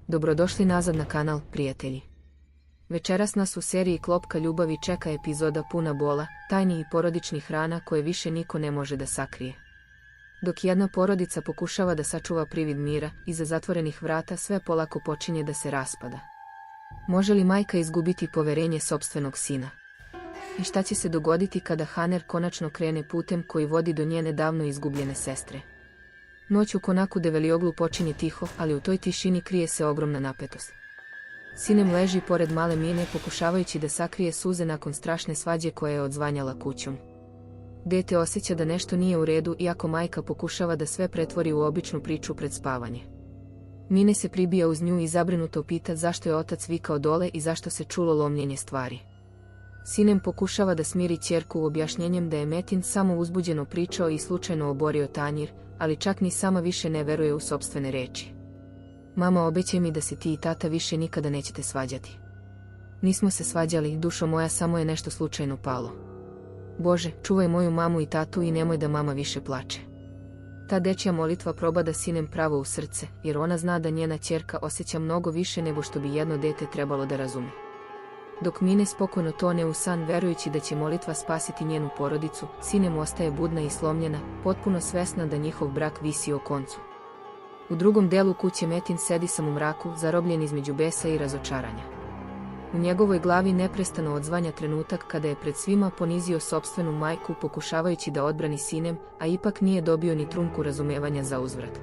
Dobrodošli nazad na kanal, prijatelji. Večeras nas u seriji Klopka ljubavi čeka epizoda puna bola, tajni i porodičnih rana koje više niko ne može da sakrije. Dok jedna porodica pokušava da sačuva privid mira, iza zatvorenih vrata sve polako počinje da se raspada. Može li majka izgubiti poverenje sopstvenog sina? I šta će se dogoditi kada Haner konačno krene putem koji vodi do njene davno izgubljene sestre? Noć u konaku Develioglu počinje tiho, ali u toj tišini krije se ogromna napetost. Sinem leži pored male Mine pokušavajući da sakrije suze nakon strašne svađe koja je odzvanjala kućom. Dete osjeća da nešto nije u redu iako majka pokušava da sve pretvori u običnu priču pred spavanje. Mine se pribija uz nju i zabrinuto pita zašto je otac vikao dole i zašto se čulo lomljenje stvari. Sinem pokušava da smiri ćerku objašnjenjem da je Metin samo uzbuđeno pričao i slučajno oborio tanjir, ali čak ni sama više ne veruje u sopstvene reči. Mama, obećaj mi da se ti i tata više nikada nećete svađati. Nismo se svađali, dušo moja, samo je nešto slučajno palo. Bože, čuvaj moju mamu i tatu i nemoj da mama više plače. Ta dečja molitva probada Sinem pravo u srce, jer ona zna da njena ćerka osjeća mnogo više nego što bi jedno dete trebalo da razume. Dok Mine spokojno tone u san verujući da će molitva spasiti njenu porodicu, Sinem ostaje budna i slomljena, potpuno svesna da njihov brak visi o koncu. U drugom delu kuće Metin sedi sam u mraku, zarobljen između besa i razočaranja. U njegovoj glavi neprestano odzvanja trenutak kada je pred svima ponizio sopstvenu majku pokušavajući da odbrani Sinem, a ipak nije dobio ni trunku razumevanja za uzvrat.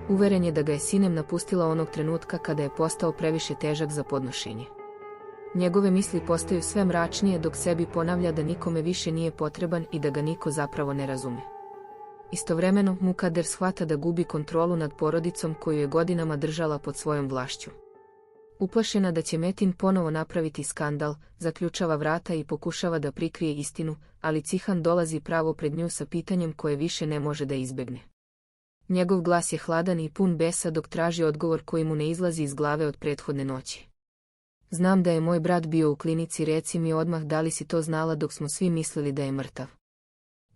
Uveren je da ga je Sinem napustila onog trenutka kada je postao previše težak za podnošenje. Njegove misli postaju sve mračnije dok sebi ponavlja da nikome više nije potreban i da ga niko zapravo ne razume. Istovremeno, Mukader shvata da gubi kontrolu nad porodicom koju je godinama držala pod svojom vlašću. Uplašena da će Metin ponovo napraviti skandal, zaključava vrata i pokušava da prikrije istinu, ali Cihan dolazi pravo pred nju sa pitanjem koje više ne može da izbegne. Njegov glas je hladan i pun besa dok traži odgovor koji mu ne izlazi iz glave od prethodne noći. Znam da je moj brat bio u klinici, reci mi odmah da li si to znala dok smo svi mislili da je mrtav.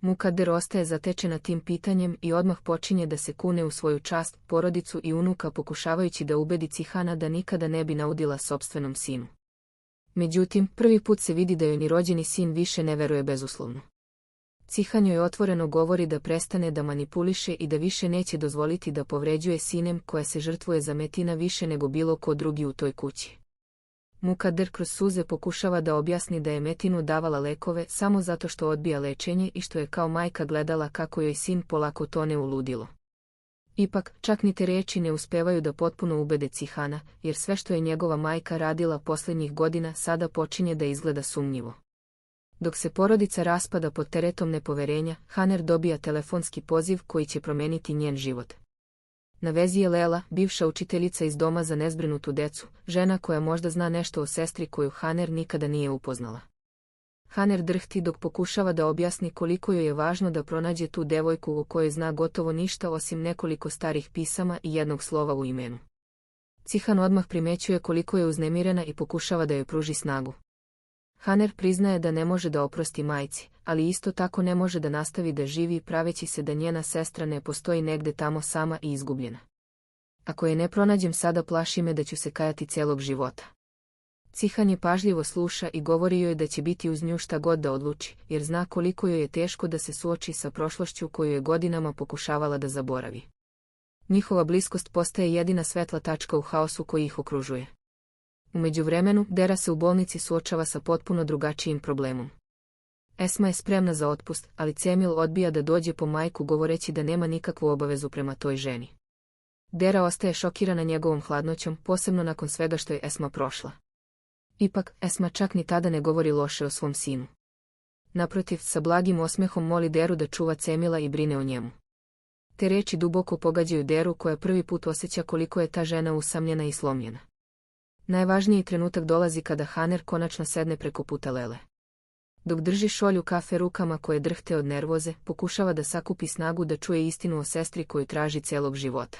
Mukader ostaje zatečena tim pitanjem i odmah počinje da se kune u svoju čast, porodicu i unuka pokušavajući da ubedi Cihana da nikada ne bi naudila sopstvenom sinu. Međutim, prvi put se vidi da joj ni rođeni sin više ne veruje bezuslovno. Cihan joj otvoreno govori da prestane da manipuliše i da više neće dozvoliti da povređuje Sinem koja se žrtvuje za Metina više nego bilo ko drugi u toj kući. Mukader kroz suze pokušava da objasni da je Metinu davala lekove samo zato što odbija lečenje i što je kao majka gledala kako joj sin polako tone u ludilo. Ipak, čak ni te reči ne uspevaju da potpuno ubede Cihana, jer sve što je njegova majka radila posljednjih godina sada počinje da izgleda sumnjivo. Dok se porodica raspada pod teretom nepoverenja, Haner dobija telefonski poziv koji će promeniti njen život. Na vezi je Lela, bivša učiteljica iz doma za nezbrinutu decu, žena koja možda zna nešto o sestri koju Haner nikada nije upoznala. Haner drhti dok pokušava da objasni koliko joj je važno da pronađe tu devojku o kojoj zna gotovo ništa osim nekoliko starih pisama i jednog slova u imenu. Cihan odmah primećuje koliko je uznemirena i pokušava da joj pruži snagu. Haner priznaje da ne može da oprosti majci, ali isto tako ne može da nastavi da živi praveći se da njena sestra ne postoji negde tamo sama i izgubljena. Ako je ne pronađem sada, plaši me da ću se kajati celog života. Cihan je pažljivo sluša i govori joj da će biti uz nju šta god da odluči, jer zna koliko joj je teško da se suoči sa prošlošću koju je godinama pokušavala da zaboravi. Njihova bliskost postaje jedina svetla tačka u haosu koji ih okružuje. U međuvremenu, Dera se u bolnici suočava sa potpuno drugačijim problemom. Esma je spremna za otpust, ali Cemil odbija da dođe po majku govoreći da nema nikakvu obavezu prema toj ženi. Dera ostaje šokirana njegovom hladnoćom, posebno nakon svega što je Esma prošla. Ipak, Esma čak ni tada ne govori loše o svom sinu. Naprotiv, sa blagim osmehom moli Deru da čuva Cemila i brine o njemu. Te reči duboko pogađaju Deru koja prvi put osjeća koliko je ta žena usamljena i slomljena. Najvažniji trenutak dolazi kada Haner konačno sedne preko puta Lele. Dok drži šolju kafe rukama koje drhte od nervoze, pokušava da sakupi snagu da čuje istinu o sestri koju traži celog života.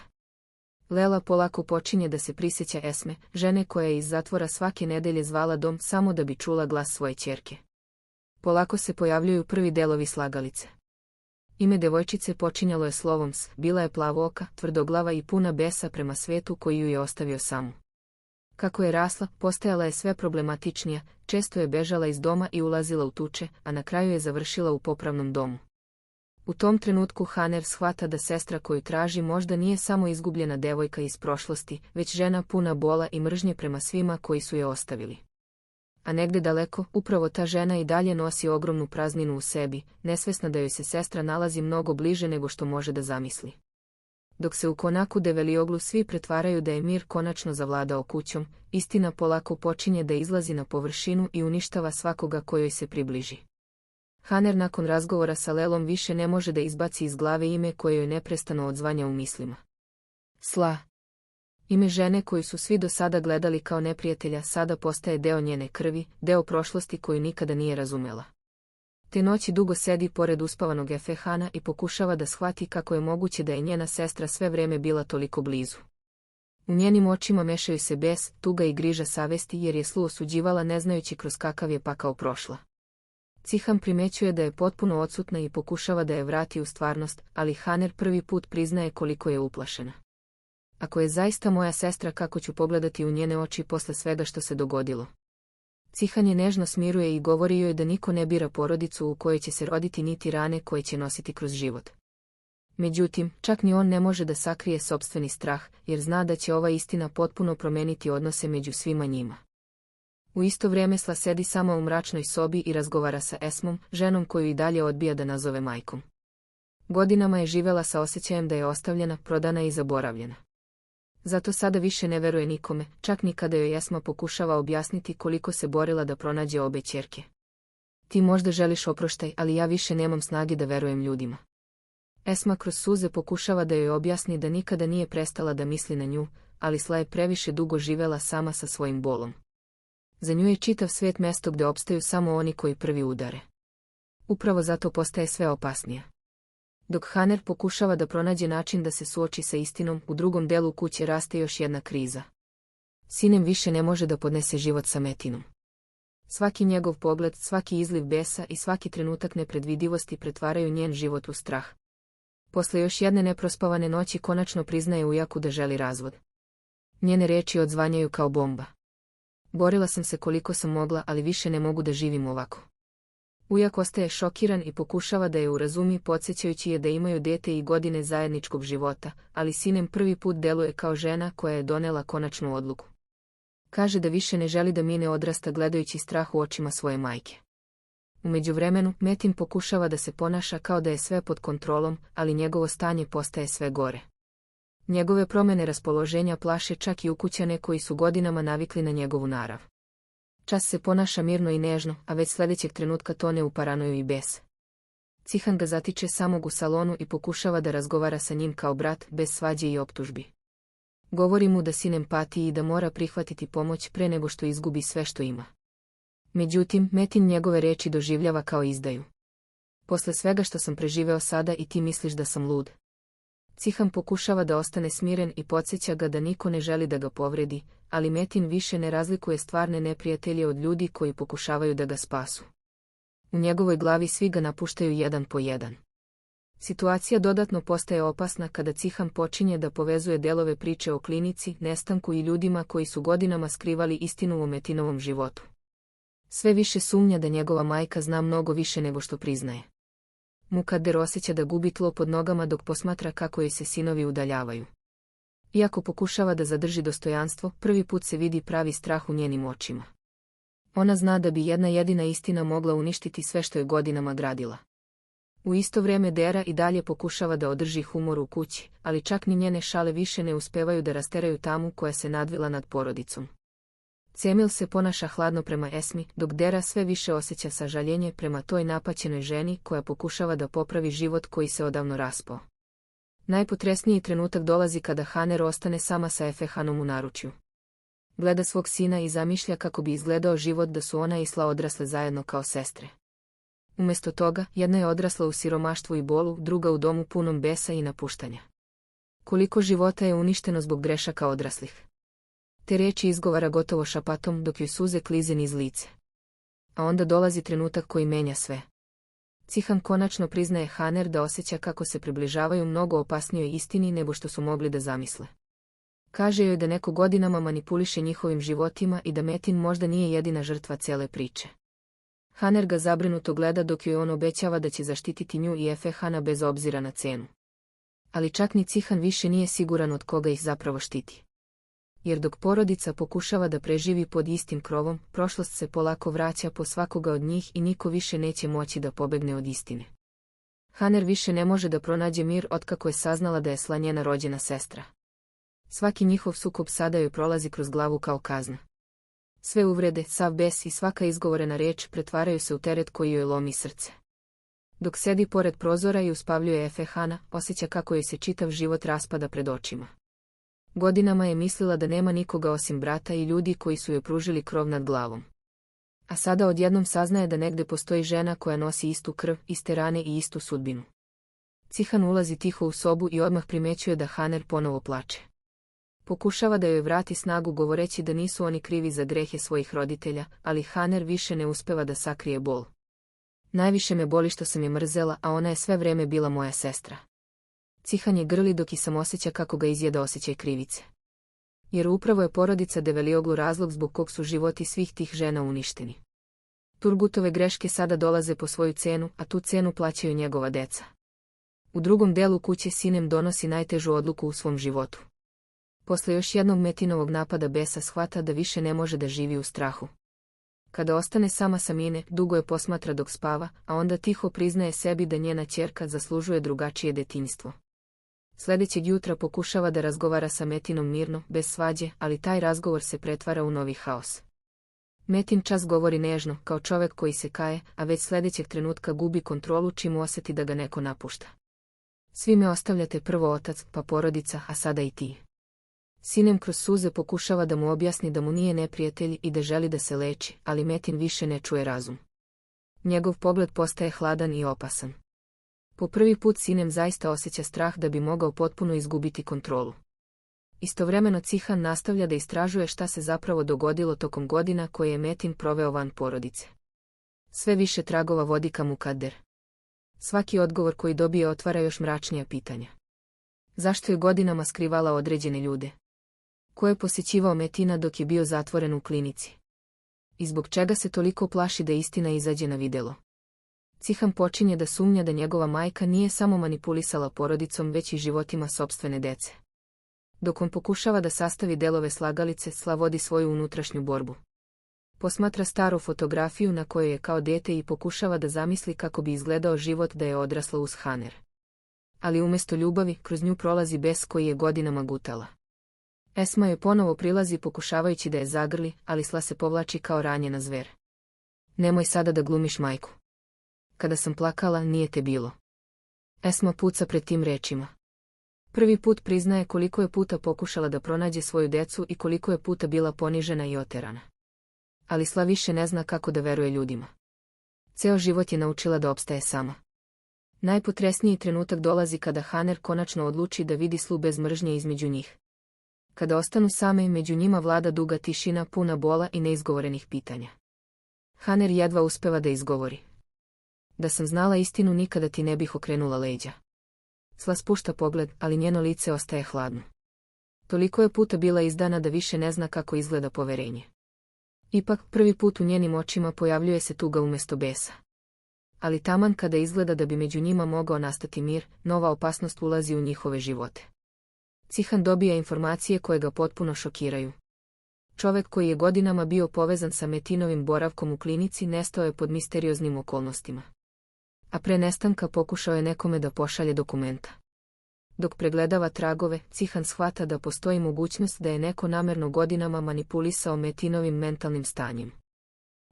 Lela polako počinje da se prisjeća Esme, žene koja je iz zatvora svake nedelje zvala dom samo da bi čula glas svoje ćerke. Polako se pojavljuju prvi delovi slagalice. Ime devojčice počinjalo je slovom S, bila je plavooka, tvrdoglava i puna besa prema svetu koji ju je ostavio samu. Kako je rasla, postajala je sve problematičnija, često je bežala iz doma i ulazila u tuče, a na kraju je završila u popravnom domu. U tom trenutku Haner shvata da sestra koju traži možda nije samo izgubljena devojka iz prošlosti, već žena puna bola i mržnje prema svima koji su je ostavili. A negde daleko, upravo ta žena i dalje nosi ogromnu prazninu u sebi, nesvesna da joj se sestra nalazi mnogo bliže nego što može da zamisli. Dok se u konaku Develioglu svi pretvaraju da je mir konačno zavladao kućom, istina polako počinje da izlazi na površinu i uništava svakoga kojoj se približi. Haner nakon razgovora sa Lelom više ne može da izbaci iz glave ime koje joj neprestano odzvanja u mislima. Sla. Ime žene koju su svi do sada gledali kao neprijatelja sada postaje deo njene krvi, deo prošlosti koju nikada nije razumela. Te noći dugo sedi pored uspavanog Efehana i pokušava da shvati kako je moguće da je njena sestra sve vreme bila toliko blizu. U njenim očima mešaju se bes, tuga i griža savesti jer je Slu osuđivala ne znajući kroz kakav je pakao prošla. Ciham primećuje da je potpuno odsutna i pokušava da je vrati u stvarnost, ali Haner prvi put priznaje koliko je uplašena. Ako je zaista moja sestra, kako ću pogledati u njene oči posle svega što se dogodilo? Cihan je nežno smiruje i govori joj da niko ne bira porodicu u kojoj će se roditi niti rane koje će nositi kroz život. Međutim, čak ni on ne može da sakrije sopstveni strah, jer zna da će ova istina potpuno promeniti odnose među svima njima. U isto vrijeme Sla sedi sama u mračnoj sobi i razgovara sa Esmom, ženom koju i dalje odbija da nazove majkom. Godinama je živela sa osjećajem da je ostavljena, prodana i zaboravljena. Zato sada više ne veruje nikome, čak ni kada joj Esma pokušava objasniti koliko se borila da pronađe obe ćerke. Ti možda želiš oproštaj, ali ja više nemam snage da verujem ljudima. Esma kroz suze pokušava da joj objasni da nikada nije prestala da misli na nju, ali Sla je previše dugo živela sama sa svojim bolom. Za nju je čitav svijet mesto gde opstaju samo oni koji prvi udare. Upravo zato postaje sve opasnija. Dok Haner pokušava da pronađe način da se suoči sa istinom, u drugom delu kuće raste još jedna kriza. Sinem više ne može da podnese život sa Metinom. Svaki njegov pogled, svaki izliv besa i svaki trenutak nepredvidivosti pretvaraju njen život u strah. Posle još jedne neprospavane noći konačno priznaje ujaku da želi razvod. Njene reči odzvanjaju kao bomba. Borila sam se koliko sam mogla, ali više ne mogu da živim ovako. Ujak ostaje šokiran i pokušava da je urazumi, podsjećajući je da imaju dete i godine zajedničkog života, ali Sinem prvi put deluje kao žena koja je donela konačnu odluku. Kaže da više ne želi da Mine odrasta gledajući strah u očima svoje majke. U međuvremenu, Metin pokušava da se ponaša kao da je sve pod kontrolom, ali njegovo stanje postaje sve gore. Njegove promjene raspoloženja plaše čak i ukućane koji su godinama navikli na njegovu narav. Čas se ponaša mirno i nežno, a već sljedećeg trenutka tone u paranoju i bes. Cihan ga zatiče samog u salonu i pokušava da razgovara sa njim kao brat, bez svađe i optužbi. Govori mu da Sinem pati i da mora prihvatiti pomoć pre nego što izgubi sve što ima. Međutim, Metin njegove reči doživljava kao izdaju. Posle svega što sam preživeo sada i ti misliš da sam lud. Cihan pokušava da ostane smiren i podsjeća ga da niko ne želi da ga povredi, ali Metin više ne razlikuje stvarne neprijatelje od ljudi koji pokušavaju da ga spasu. U njegovoj glavi svi ga napuštaju jedan po jedan. Situacija dodatno postaje opasna kada Cihan počinje da povezuje delove priče o klinici, nestanku i ljudima koji su godinama skrivali istinu o Metinovom životu. Sve više sumnja da njegova majka zna mnogo više nego što priznaje. Mukader osjeća da gubi tlo pod nogama dok posmatra kako joj se sinovi udaljavaju. Iako pokušava da zadrži dostojanstvo, prvi put se vidi pravi strah u njenim očima. Ona zna da bi jedna jedina istina mogla uništiti sve što je godinama gradila. U isto vrijeme Dera i dalje pokušava da održi humor u kući, ali čak ni njene šale više ne uspevaju da rasteraju tamu koja se nadvila nad porodicom. Cemil se ponaša hladno prema Esmi, dok Dera sve više osjeća sažaljenje prema toj napaćenoj ženi koja pokušava da popravi život koji se odavno raspao. Najpotresniji trenutak dolazi kada Haner ostane sama sa Efehanom u naručju. Gleda svog sina i zamišlja kako bi izgledao život da su ona i Sla odrasle zajedno kao sestre. Umjesto toga, jedna je odrasla u siromaštvu i bolu, druga u domu punom besa i napuštanja. Koliko života je uništeno zbog grešaka odraslih. Te riječi izgovara gotovo šapatom dok joj suze klize niz lice. A onda dolazi trenutak koji menja sve. Cihan konačno priznaje Haner da osjeća kako se približavaju mnogo opasnijoj istini nego što su mogli da zamisle. Kaže joj da neko godinama manipuliše njihovim životima i da Metin možda nije jedina žrtva cele priče. Haner ga zabrinuto gleda dok joj on obećava da će zaštititi nju i Efehana bez obzira na cenu. Ali čak ni Cihan više nije siguran od koga ih zapravo štiti. Jer dok porodica pokušava da preživi pod istim krovom, prošlost se polako vraća po svakoga od njih i niko više neće moći da pobegne od istine. Haner više ne može da pronađe mir otkako je saznala da je Sla njena rođena sestra. Svaki njihov sukob sada joj prolazi kroz glavu kao kazna. Sve uvrede, sav bes i svaka izgovorena reč pretvaraju se u teret koji joj lomi srce. Dok sedi pored prozora i uspavljuje Efehana, osjeća kako joj se čitav život raspada pred očima. Godinama je mislila da nema nikoga osim brata i ljudi koji su joj pružili krov nad glavom. A sada odjednom saznaje da negde postoji žena koja nosi istu krv, iste rane i istu sudbinu. Cihan ulazi tiho u sobu i odmah primećuje da Haner ponovo plače. Pokušava da joj vrati snagu govoreći da nisu oni krivi za grehe svojih roditelja, ali Haner više ne uspeva da sakrije bol. Najviše me boli što sam je mrzela, a ona je sve vreme bila moja sestra. Cihan je grli dok i sam osjeća kako ga izjeda osjećaj krivice. Jer upravo je porodica Develioglu razlog zbog kog su životi svih tih žena uništeni. Turgutove greške sada dolaze po svoju cenu, a tu cenu plaćaju njegova deca. U drugom delu kuće Sinem donosi najtežu odluku u svom životu. Posle još jednog Metinovog napada besa shvata da više ne može da živi u strahu. Kada ostane sama sa Mine, dugo je posmatra dok spava, a onda tiho priznaje sebi da njena ćerka zaslužuje drugačije detinjstvo. Sljedećeg jutra pokušava da razgovara sa Metinom mirno, bez svađe, ali taj razgovor se pretvara u novi haos. Metin čas govori nežno, kao čovek koji se kaje, a već sljedećeg trenutka gubi kontrolu čim osjeti da ga neko napušta. Svi me ostavljate, prvo otac, pa porodica, a sada i ti. Sinem kroz suze pokušava da mu objasni da mu nije neprijatelj i da želi da se leči, ali Metin više ne čuje razum. Njegov pogled postaje hladan i opasan. Po prvi put Sinem zaista osjeća strah da bi mogao potpuno izgubiti kontrolu. Istovremeno Cihan nastavlja da istražuje šta se zapravo dogodilo tokom godina koje je Metin proveo van porodice. Sve više tragova vodi ka Mukadder. Svaki odgovor koji dobije otvara još mračnija pitanja. Zašto je godinama skrivala određene ljude? Ko je posjećivao Metina dok je bio zatvoren u klinici? I zbog čega se toliko plaši da istina izađe na videlo? Cihan počinje da sumnja da njegova majka nije samo manipulisala porodicom, već i životima sopstvene dece. Dok on pokušava da sastavi delove slagalice, Sla vodi svoju unutrašnju borbu. Posmatra staru fotografiju na kojoj je kao dete i pokušava da zamisli kako bi izgledao život da je odrasla uz Haner. Ali umjesto ljubavi, kroz nju prolazi bes koji je godinama gutala. Esma joj ponovo prilazi pokušavajući da je zagrli, ali Sla se povlači kao ranjena zver. Nemoj sada da glumiš majku. Kada sam plakala, nije te bilo. Esma puca pred tim rečima. Prvi put priznaje koliko je puta pokušala da pronađe svoju decu i koliko je puta bila ponižena i oterana. Ali Sla više ne zna kako da veruje ljudima. Ceo život je naučila da opstaje sama. Najpotresniji trenutak dolazi kada Haner konačno odluči da vidi Slu bez mržnje između njih. Kada ostanu same, među njima vlada duga tišina puna bola i neizgovorenih pitanja. Haner jedva uspeva da izgovori. Da sam znala istinu, nikada ti ne bih okrenula leđa. Sla spušta pogled, ali njeno lice ostaje hladno. Toliko je puta bila izdana da više ne zna kako izgleda poverenje. Ipak, prvi put u njenim očima pojavljuje se tuga umjesto besa. Ali taman kada izgleda da bi među njima mogao nastati mir, nova opasnost ulazi u njihove živote. Cihan dobija informacije koje ga potpuno šokiraju. Čovek koji je godinama bio povezan sa Metinovim boravkom u klinici nestao je pod misterioznim okolnostima. A pre nestanka pokušao je nekome da pošalje dokumenta. Dok pregledava tragove, Cihan shvata da postoji mogućnost da je neko namerno godinama manipulisao Metinovim mentalnim stanjem.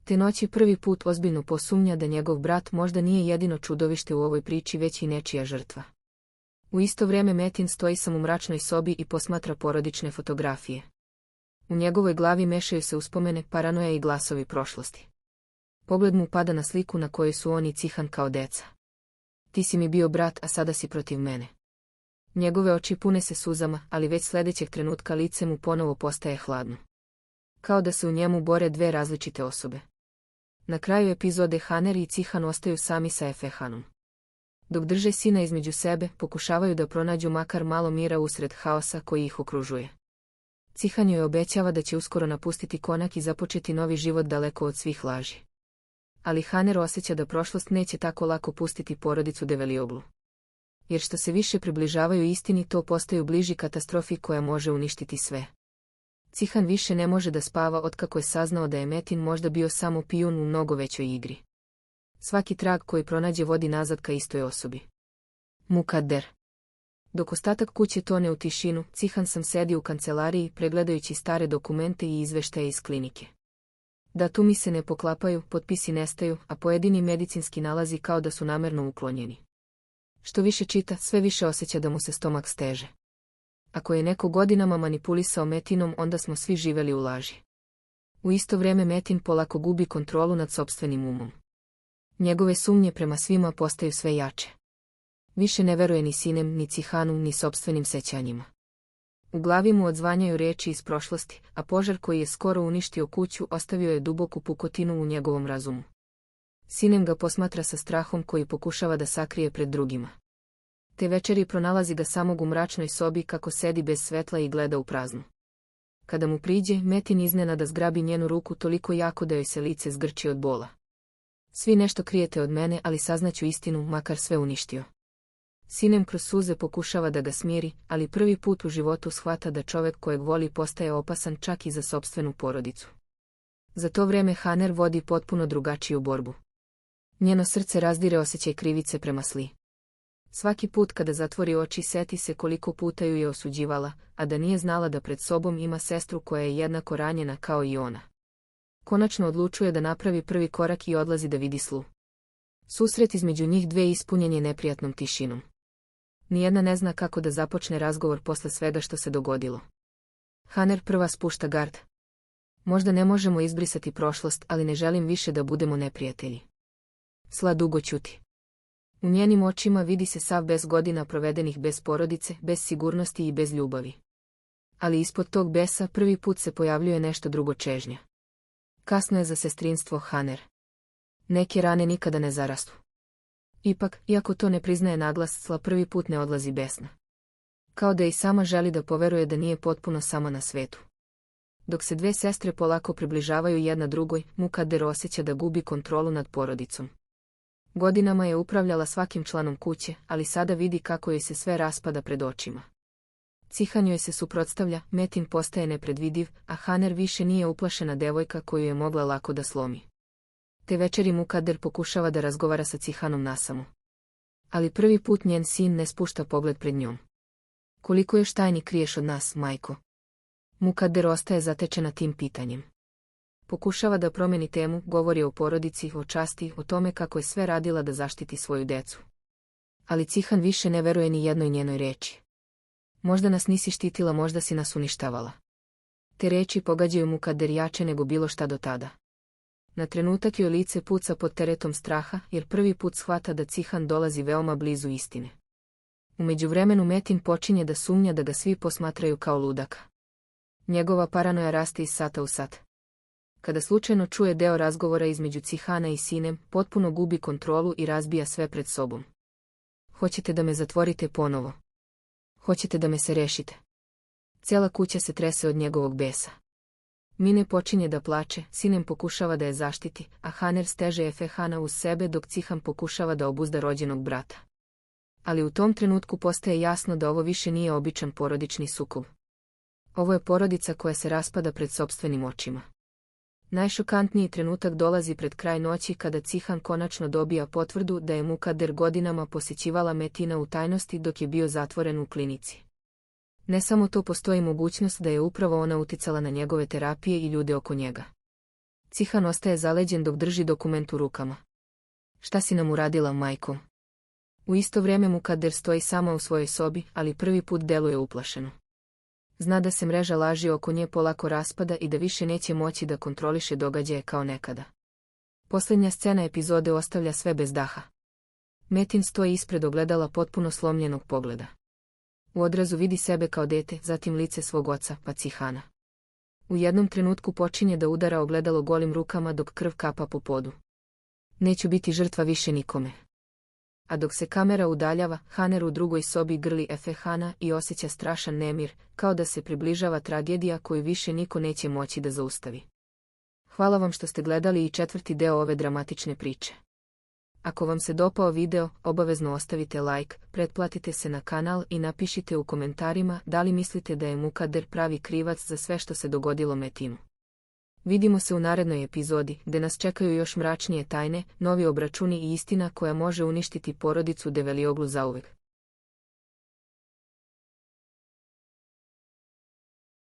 Te noći prvi put ozbiljno posumnja da njegov brat možda nije jedino čudovište u ovoj priči, već i nečija žrtva. U isto vrijeme Metin stoji sam u mračnoj sobi i posmatra porodične fotografije. U njegovoj glavi mešaju se uspomene, paranoja i glasovi prošlosti. Pogled mu pada na sliku na kojoj su on i Cihan kao deca. Ti si mi bio brat, a sada si protiv mene. Njegove oči pune se suzama, ali već sljedećeg trenutka lice mu ponovo postaje hladno. Kao da se u njemu bore dve različite osobe. Na kraju epizode Haner i Cihan ostaju sami sa Efehanom. Dok drže sina između sebe, pokušavaju da pronađu makar malo mira usred haosa koji ih okružuje. Cihan joj obećava da će uskoro napustiti konak i započeti novi život daleko od svih laži. Ali Haner osjeća da prošlost neće tako lako pustiti porodicu Develioglu. Jer što se više približavaju istini, to postaju bliži katastrofi koja može uništiti sve. Cihan više ne može da spava otkako je saznao da je Metin možda bio samo pijun u mnogo većoj igri. Svaki trag koji pronađe vodi nazad ka istoj osobi. Mukadder. Dok ostatak kuće tone u tišinu, Cihan sam sedi u kancelariji pregledajući stare dokumente i izveštaje iz klinike. Datumi se ne poklapaju, potpisi nestaju, a pojedini medicinski nalazi kao da su namerno uklonjeni. Što više čita, sve više osjeća da mu se stomak steže. Ako je neko godinama manipulisao Metinom, onda smo svi živeli u laži. U isto vrijeme Metin polako gubi kontrolu nad sopstvenim umom. Njegove sumnje prema svima postaju sve jače. Više ne veruje ni sinem, ni Cihanu, ni sopstvenim sećanjima. U glavi mu odzvanjaju riječi iz prošlosti, a požar koji je skoro uništio kuću ostavio je duboku pukotinu u njegovom razumu. Sinem ga posmatra sa strahom koji pokušava da sakrije pred drugima. Te večeri pronalazi ga samog u mračnoj sobi kako sedi bez svetla i gleda u praznu. Kada mu priđe, Metin iznenada zgrabi njenu ruku toliko jako da joj se lice zgrči od bola. Svi nešto krijete od mene, ali saznaću istinu, makar sve uništio. Sinem kroz suze pokušava da ga smiri, ali prvi put u životu shvata da čovjek kojeg voli postaje opasan čak i za sopstvenu porodicu. Za to vrijeme Haner vodi potpuno drugačiju borbu. Njeno srce razdire osjećaj krivice prema Sli. Svaki put kada zatvori oči seti se koliko puta ju je osuđivala, a da nije znala da pred sobom ima sestru koja je jednako ranjena kao i ona. Konačno odlučuje da napravi prvi korak i odlazi da vidi Slu. Susret između njih dve ispunjen je neprijatnom tišinom. Nijedna ne zna kako da započne razgovor posle svega što se dogodilo. Haner prva spušta gard. Možda ne možemo izbrisati prošlost, ali ne želim više da budemo neprijatelji. Sla dugo ćuti. U njenim očima vidi se sav bes godina provedenih bez porodice, bez sigurnosti i bez ljubavi. Ali ispod tog besa prvi put se pojavljuje nešto drugo, čežnja. Kasno je za sestrinstvo, Haner. Neke rane nikada ne zarastu. Ipak, iako to ne priznaje naglas, Sla prvi put ne odlazi besna. Kao da i sama želi da poveruje da nije potpuno sama na svetu. Dok se dve sestre polako približavaju jedna drugoj, Mukadder osjeća da gubi kontrolu nad porodicom. Godinama je upravljala svakim članom kuće, ali sada vidi kako joj se sve raspada pred očima. Cihan joj se suprotstavlja, Metin postaje nepredvidiv, a Haner više nije uplašena devojka koju je mogla lako da slomi. Te večeri Mukadder pokušava da razgovara sa Cihanom nasamo. Ali prvi put njen sin ne spušta pogled pred njom. Koliko još tajni kriješ od nas, majko? Mukadder ostaje zatečena tim pitanjem. Pokušava da promeni temu, govori o porodici, o časti, o tome kako je sve radila da zaštiti svoju decu. Ali Cihan više ne veruje ni jednoj njenoj reči. Možda nas nisi štitila, možda si nas uništavala. Te reči pogađaju Mukadder jače nego bilo šta do tada. Na trenutak joj lice puca pod teretom straha, jer prvi put shvata da Cihan dolazi veoma blizu istine. U međuvremenu Metin počinje da sumnja da ga svi posmatraju kao ludaka. Njegova paranoja raste iz sata u sat. Kada slučajno čuje deo razgovora između Cihana i sinem, potpuno gubi kontrolu i razbija sve pred sobom. Hoćete da me zatvorite ponovo? Hoćete da me se rešite? Cijela kuća se trese od njegovog besa. Mine počinje da plače, sinem pokušava da je zaštiti, a Haner steže Efehana uz sebe dok Cihan pokušava da obuzda rođenog brata. Ali u tom trenutku postaje jasno da ovo više nije običan porodični sukob. Ovo je porodica koja se raspada pred sopstvenim očima. Najšokantniji trenutak dolazi pred kraj noći kada Cihan konačno dobija potvrdu da je Mukadder godinama posjećivala Metina u tajnosti dok je bio zatvoren u klinici. Ne samo to, postoji mogućnost da je upravo ona uticala na njegove terapije i ljude oko njega. Cihan ostaje zaleđen dok drži dokument u rukama. Šta si nam uradila, majko? U isto vrijeme Mukadder stoji sama u svojoj sobi, ali prvi put deluje uplašeno. Zna da se mreža laži oko nje polako raspada i da više neće moći da kontroliše događaje kao nekada. Posljednja scena epizode ostavlja sve bez daha. Metin stoji ispred ogledala potpuno slomljenog pogleda. U odrazu vidi sebe kao dete, zatim lice svog oca, pa Cihana. U jednom trenutku počinje da udara ogledalo golim rukama dok krv kapa po podu. Neću biti žrtva više nikome. A dok se kamera udaljava, Haner u drugoj sobi grli Efehana i osjeća strašan nemir, kao da se približava tragedija koju više niko neće moći da zaustavi. Hvala vam što ste gledali i 4. deo ove dramatične priče. Ako vam se dopao video, obavezno ostavite like, pretplatite se na kanal i napišite u komentarima da li mislite da je Mukader pravi krivac za sve što se dogodilo Metinu. Vidimo se u narednoj epizodi, gde nas čekaju još mračnije tajne, novi obračuni i istina koja može uništiti porodicu Develioglu zauvek.